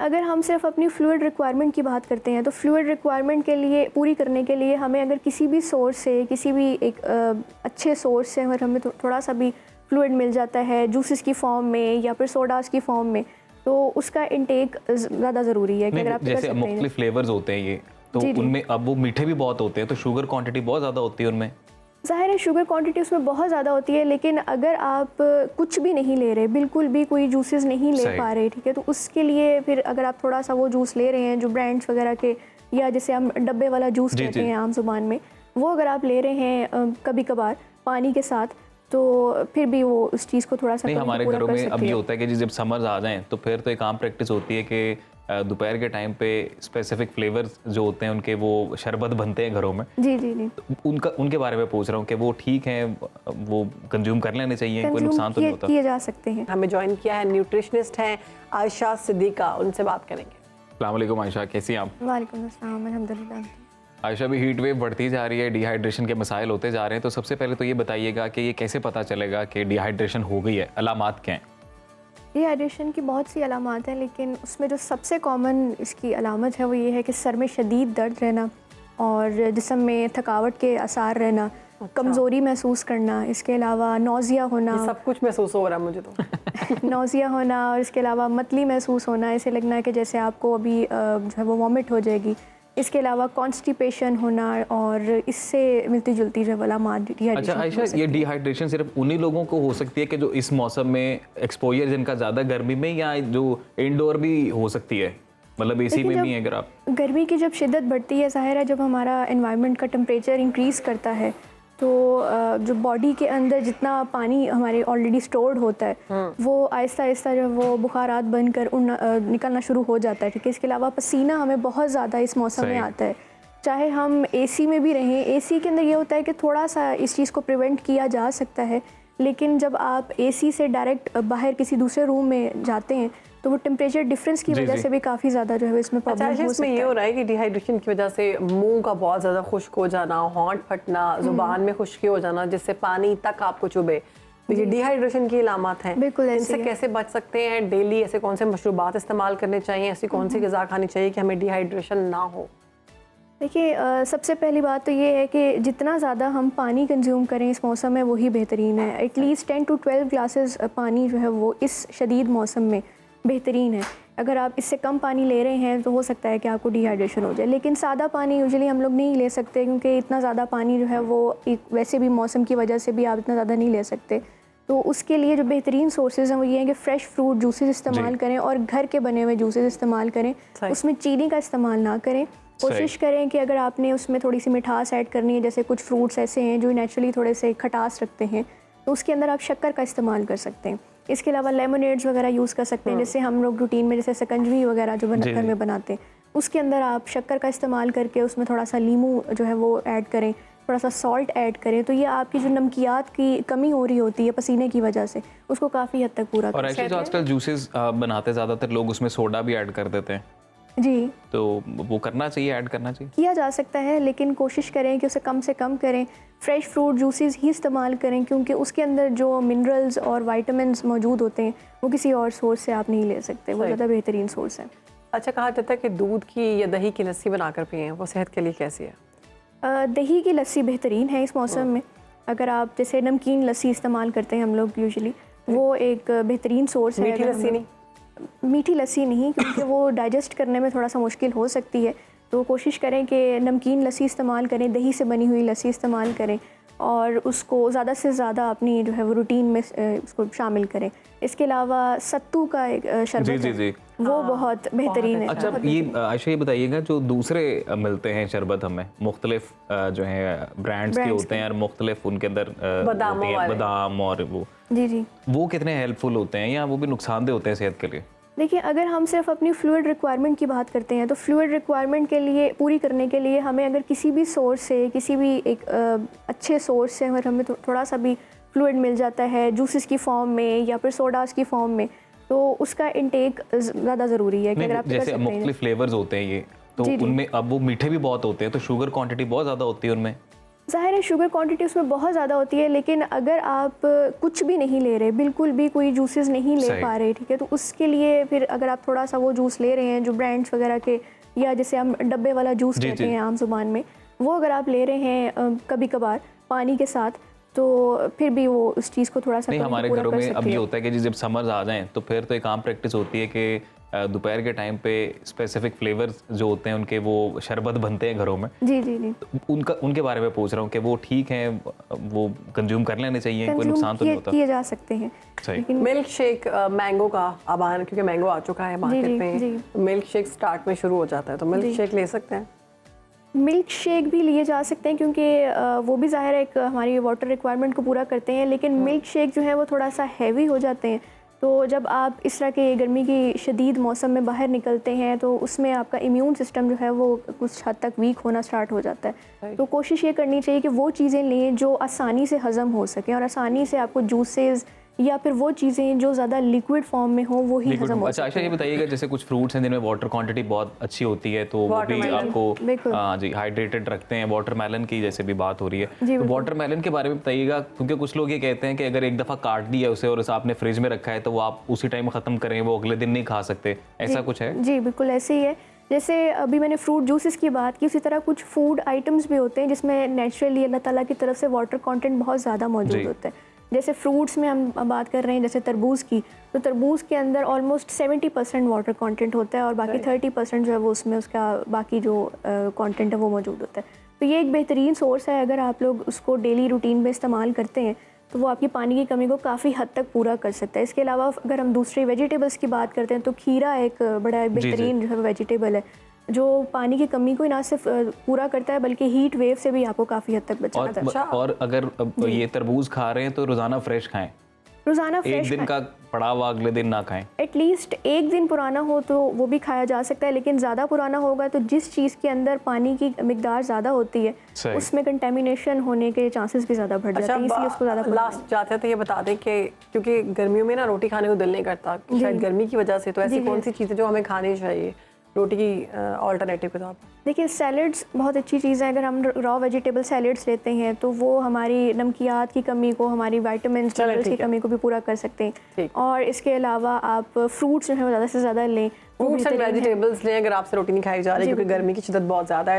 अगर हम सिर्फ अपनी फ्लूइड रिक्वायरमेंट की बात करते हैं तो फ्लूइड रिक्वायरमेंट के लिए पूरी करने के लिए हमें अगर किसी भी सोर्स से, किसी भी एक अच्छे सोर्स से अगर हमें थोड़ा सा भी फ्लूइड मिल जाता है जूसेस की फॉर्म में या फिर सोडास की फॉर्म में, तो उसका इंटेक ज़्यादा ज़रूरी है कि अगर आप जैसे मुख्तलिफ फ्लेवर्स होते हैं ये, तो उनमें अब वो मीठे भी बहुत होते हैं, तो शुगर क्वांटिटी बहुत ज़्यादा होती है उनमें। ज़ाहिर है शुगर क्वांटिटी उसमें बहुत ज़्यादा होती है, लेकिन अगर आप कुछ भी नहीं ले रहे, बिल्कुल भी कोई जूसेस नहीं ले पा रहे, ठीक है, तो उसके लिए फिर अगर आप थोड़ा सा वो जूस ले रहे हैं जो ब्रांड्स वगैरह के, या जैसे हम डब्बे वाला जूस कहते हैं आम जुबान में, वो अगर आप ले रहे हैं कभी कभार पानी के साथ, तो फिर भी वो उस चीज़ को थोड़ा सा नहीं, हमारे घरों में अब ये होता है कि जब समर्स आ जाएं तो फिर तो एक आम प्रैक्टिस होती है कि दोपहर के टाइम पे स्पेसिफिक फ्लेवर्स जो होते हैं उनके वो शरबत बनते हैं घरों में। जी जी जी, तो उनके बारे में पूछ रहा हूँ कि वो ठीक हैं, वो कंज्यूम कर लेने चाहिए, कोई नुकसान तो नहीं होता? किए जा सकते हैं। हमें ज्वाइन किया है न्यूट्रिशनिस्ट हैं आयशा सिद्दीका, उनसे बात करेंगे। अस्सलाम वालेकुम आयशा, कैसी हैं आप? वालेकुम अस्सलाम, अल्हम्दुलिल्लाह। आयशा, भी हीट वेव बढ़ती जा रही है, डिहाइड्रेशन के मसाइल होते जा रहे हैं, तो सबसे पहले तो ये बताइएगा कि ये कैसे पता चलेगा कि डिहाइड्रेशन हो गई है, अलामात क्या हैं? डिहाइड्रेशन की बहुत सी अलामात हैं, लेकिन उसमें जो सबसे कॉमन इसकी अलामत है वो ये है कि सर में शदीद दर्द रहना और जिस्म में थकावट के आसार रहना, कमज़ोरी महसूस करना, इसके अलावा नौज़िया होना। सब कुछ महसूस हो रहा है मुझे तो। नौज़िया होना और इसके अलावा मतली महसूस होना, ऐसे लगना है कि जैसे आपको अभी जो है वो वॉमिट हो जाएगी। इसके अलावा कॉन्स्टिपेशन होना और इससे मिलती जुलती जो अलामात डिहाइड्रेशन। अच्छा आयशा, ये डिहाइड्रेशन सिर्फ उन्हीं लोगों को हो सकती है कि जो इस मौसम में एक्सपोजर जिनका ज़्यादा गर्मी में, या जो इंडोर भी हो सकती है, मतलब एसी में भी अगर आप? गर्मी की जब शिद्दत बढ़ती है, ज़ाहिर है जब हमारा एनवायरनमेंट का टेम्परेचर इंक्रीज़ करता है, तो जो बॉडी के अंदर जितना पानी हमारे ऑलरेडी स्टोर्ड होता है वो आहिस्ता आहिस्ता जो वो बुखारात बनकर निकलना शुरू हो जाता है, ठीक है। इसके अलावा पसीना हमें बहुत ज़्यादा इस मौसम में आता है, चाहे हम एसी में भी रहें। एसी के अंदर ये होता है कि थोड़ा सा इस चीज़ को प्रिवेंट किया जा सकता है, लेकिन जब आप एसी से डायरेक्ट बाहर किसी दूसरे रूम में जाते हैं तो वो टेम्परेचर डिफरेंस की वजह से भी काफ़ी ज़्यादा जो है इसमें प्रॉब्लम हो सकता है। ये हो रहा है कि डिहाइड्रेशन की वजह से मुंह का बहुत ज़्यादा खुश्क हो जाना, होंठ फटना, जुबान में खुश्की हो जाना जिससे पानी तक आपको चुभे, तो ये डिहाइड्रेशन की अलामत हैं। बिल्कुल, इनसे कैसे बच सकते हैं? डेली ऐसे कौन से मशरूबात इस्तेमाल करने चाहिए, ऐसी कौन सी ग़िज़ा खानी चाहिए कि हमें डिहाइड्रेशन ना हो? देखिए, सबसे पहली बात तो ये है कि जितना ज़्यादा हम पानी कंज्यूम करें इस मौसम में वही बेहतरीन है। एटलीस्ट 10 to 12 ग्लासेस पानी जो है वो इस शदीद मौसम में बेहतरीन है। अगर आप इससे कम पानी ले रहे हैं तो हो सकता है कि आपको डिहाइड्रेशन हो जाए, लेकिन सादा पानी यूजुअली हम लोग नहीं ले सकते, क्योंकि इतना ज़्यादा पानी जो है वो वैसे भी मौसम की वजह से भी आप इतना ज़्यादा नहीं ले सकते। तो उसके लिए जो बेहतरीन सोर्सेज हैं वो ये हैं कि फ़्रेश फ्रूट जूसेस इस्तेमाल करें और घर के बने हुए जूसेस इस्तेमाल करें, उसमें चीनी का इस्तेमाल ना करें। कोशिश करें कि अगर आपने उसमें थोड़ी सी मिठास ऐड करनी है, जैसे कुछ फ्रूट्स ऐसे हैं जो नेचुरली थोड़े से खटास रखते हैं, तो उसके अंदर आप शक्कर का इस्तेमाल कर सकते हैं। इसके अलावा लेमनेड्स वगैरह यूज़ कर सकते हैं, जैसे हम लोग रूटीन में जैसे शकंजवी वगैरह जो घर में बनाते हैं, उसके अंदर आप शक्कर का इस्तेमाल करके उसमें थोड़ा सा लीमू जो है वो ऐड करें, थोड़ा सा सॉल्ट ऐड करें, तो ये आपकी जो नमकियात की कमी हो रही होती है पसीने की वजह से, उसको काफ़ी हद तक पूरा और ऐसे जो आजकल जूसेस बनाते हैं ज़्यादातर लोग उसमें सोडा भी ऐड कर देते हैं। जी, तो वो करना चाहिए, ऐड करना चाहिए? किया जा सकता है, लेकिन कोशिश करें कि उसे कम से कम करें। फ़्रेश फ्रूट जूसेस ही इस्तेमाल करें, क्योंकि उसके अंदर जो मिनरल्स और विटामिन्स मौजूद होते हैं वो किसी और सोर्स से आप नहीं ले सकते, वो ज़्यादा बेहतरीन सोर्स है। अच्छा, कहा जाता है कि दूध की या दही की लस्सी बनाकर पिएं, वो सेहत के लिए कैसी है? दही की लस्सी बेहतरीन है इस मौसम में। अगर आप जैसे नमकीन लस्सी इस्तेमाल करते हैं हम लोग यूजुअली, वो एक बेहतरीन सोर्स है। मीठी लस्सी नहीं? मीठी लस्सी नहीं, क्योंकि वो डाइजेस्ट करने में थोड़ा सा मुश्किल हो सकती है, तो कोशिश करें कि नमकीन लस्सी इस्तेमाल करें, दही से बनी हुई लस्सी इस्तेमाल करें और उसको ज़्यादा से ज़्यादा अपनी जो है वो रूटीन में उसको शामिल करें। इसके अलावा सत्तू का एक शरबत है, वो बहुत बेहतरीन है। अच्छा, ये आयशा ये बताइएगा, जो दूसरे मिलते हैं शरबत हमें मुख्तलिफ जो है ब्रांड्स के होते हैं और मुख्तलिफ उनके अंदर बादाम और वो जी वो कितने हेल्पफुल होते हैं या वो भी नुकसानदेह होते हैं सेहत के लिए? देखिए, अगर हम सिर्फ अपनी फ्लूइड रिक्वायरमेंट की बात करते हैं तो फ्लूइड रिक्वायरमेंट के लिए पूरी करने के लिए हमें अगर किसी भी सोर्स से, किसी भी एक अच्छे सोर्स से अगर हमें थोड़ा सा भी फ्लूइड मिल जाता है जूसेस की फॉर्म में या फिर सोडास की फॉर्म में, तो उसका इंटेक ज़्यादा ज़रूरी है कि अगर आप जैसे मुख्तलिफ फ्लेवर्स होते हैं ये, तो उनमें अब वो मीठे भी बहुत होते हैं, तो शुगर क्वांटिटी बहुत ज़्यादा होती है उनमें। ज़ाहिर है शुगर क्वांटिटी उसमें बहुत ज़्यादा होती है, लेकिन अगर आप कुछ भी नहीं ले रहे, बिल्कुल भी कोई जूसेस नहीं ले सही। पा रहे, ठीक है, तो उसके लिए फिर अगर आप थोड़ा सा वो जूस ले रहे हैं जो ब्रांड्स वगैरह के, या जैसे हम डब्बे वाला जूस जी, कहते जी। हैं आम जुबान में, वो अगर आप ले रहे हैं कभी कभार पानी के साथ, तो फिर भी वो उस चीज़ को थोड़ा सा नहीं, कमी हमारे पूरा घरों कर में सकती अब ये है। होता है कि जब समर्स आ जाएं तो फिर तो एक आम प्रैक्टिस होती है कि दोपहर के टाइम पे स्पेसिफिक फ्लेवर्स जो होते हैं उनके वो शरबत बनते हैं घरों में। जी जी जी। उनके बारे में पूछ रहा हूँ कि वो ठीक हैं, वो कंज्यूम कर लेने चाहिए, कोई कंज्यूम नुकसान तो नहीं होता? किए जा सकते हैं, सही। लेकिन मिल्क शेक मैंगो का अब आना, क्योंकि मैंगो आ चुका है मार्केट जी, में, जी। मिल्क शेक स्टार्ट में शुरू हो जाता है, तो मिल्क जी। शेक ले सकते हैं। मिल्क शेक भी लिए जा सकते हैं, क्योंकि वो भी ज़ाहिर है एक हमारी वाटर रिक्वायरमेंट को पूरा करते हैं, लेकिन मिल्क शेक जो है वो थोड़ा सा हैवी हो जाते हैं। तो जब आप इस तरह के गर्मी की शदीद मौसम में बाहर निकलते हैं तो उसमें आपका इम्यून सिस्टम जो है वो कुछ हद तक वीक होना स्टार्ट हो जाता है। तो कोशिश ये करनी चाहिए कि वो चीज़ें लें जो आसानी से हज़म हो सकें और आसानी से आपको जूसेस या फिर वो चीज़ें जो ज़्यादा लिक्विड फॉर्म में हो वो ही लिक्विड। हज़म हो अच्छा, सकें। ये बताइएगा जैसे कुछ फ्रूट्स हैं जिनमें वाटर क्वांटिटी बहुत अच्छी होती है तो वो भी Watermelon। आपको बिल्कुल। हाँ जी हाइड्रेटेड रखते हैं। वाटरमेलन की जैसे भी बात हो रही है, जी, तो बिल्कुल। वाटरमेलन के बारे में बताइएगा, क्योंकि कुछ लोग ये कहते हैं कि अगर एक दफ़ा काट दिया उसे और उसे आपने फ्रिज में रखा है तो वो आप उसी टाइम ख़त्म करें, वो अगले दिन नहीं खा सकते, ऐसा कुछ है? जी बिल्कुल ऐसे ही है। जैसे अभी मैंने फ्रूट जूसेस की बात की, उसी तरह कुछ फूड आइटम्स भी होते हैं जिसमें नेचुरली अल्लाह ताला की तरफ से वाटर कंटेंट बहुत ज़्यादा मौजूद जी। होता है। जैसे फ्रूट्स में हम बात कर रहे हैं, जैसे तरबूज की, तो तरबूज के अंदर ऑलमोस्ट 70% वाटर कंटेंट होता है और बाकी 30% जो है वो उसमें उसका बाकी जो कंटेंट है वो मौजूद होता है। तो ये एक बेहतरीन सोर्स है, अगर आप लोग उसको डेली रूटीन में इस्तेमाल करते हैं तो वो आपकी पानी की कमी को काफ़ी हद तक पूरा कर सकता है। इसके अलावा अगर हम दूसरे वेजिटेबल्स की बात करते हैं तो खीरा एक बड़ा बेहतरीन जो है वेजिटेबल है जो पानी की कमी को ना सिर्फ पूरा करता है बल्कि हीट वेव से भी आपको काफ़ी हद तक बचाता है। और अगर अब ये तरबूज खा रहे हैं तो रोज़ाना फ्रेश खाएं, रोज़ाना एक फ्रेश दिन का पड़ा हुआ अगले दिन ना खाएं। एटलीस्ट एक दिन पुराना हो तो वो भी खाया जा सकता है, लेकिन ज़्यादा पुराना होगा तो जिस चीज़ के अंदर पानी की मिकदार ज़्यादा होती है सही। उसमें कंटेमिनेशन होने के चांसेस भी ज़्यादा बढ़ जाते हैं, इसलिए उसको ज़्यादा पुराना लास्ट जाते तो ये बता दें कि क्योंकि गर्मियों में ना रोटी खाने को दिल नहीं करता, शायद गर्मी की वजह से, तो ऐसी जी, कौन जी। सी चीज़ें जो हमें खानी चाहिए रोटी की ऑल्टरनेटिव के तौर पर? देखिए सैलड्स बहुत अच्छी चीज़ है। अगर हम रॉ वेजिटेबल सैलड्स लेते हैं तो वो हमारी नमकियात की कमी को, हमारी विटामिन चलें, मिनरल्स की ठीक है। कमी को भी पूरा कर सकते हैं। ठीक। और इसके अलावा आप फ्रूट्स जो है वो ज़्यादा से ज़्यादा लें, वो फ्रूट्स एंड बेहतरीन है। वेजिटेबल्स लें अगर आपसे रोटी नहीं खाई जा रही, जी, क्योंकि गर्मी की शिद्दत बहुत ज़्यादा है।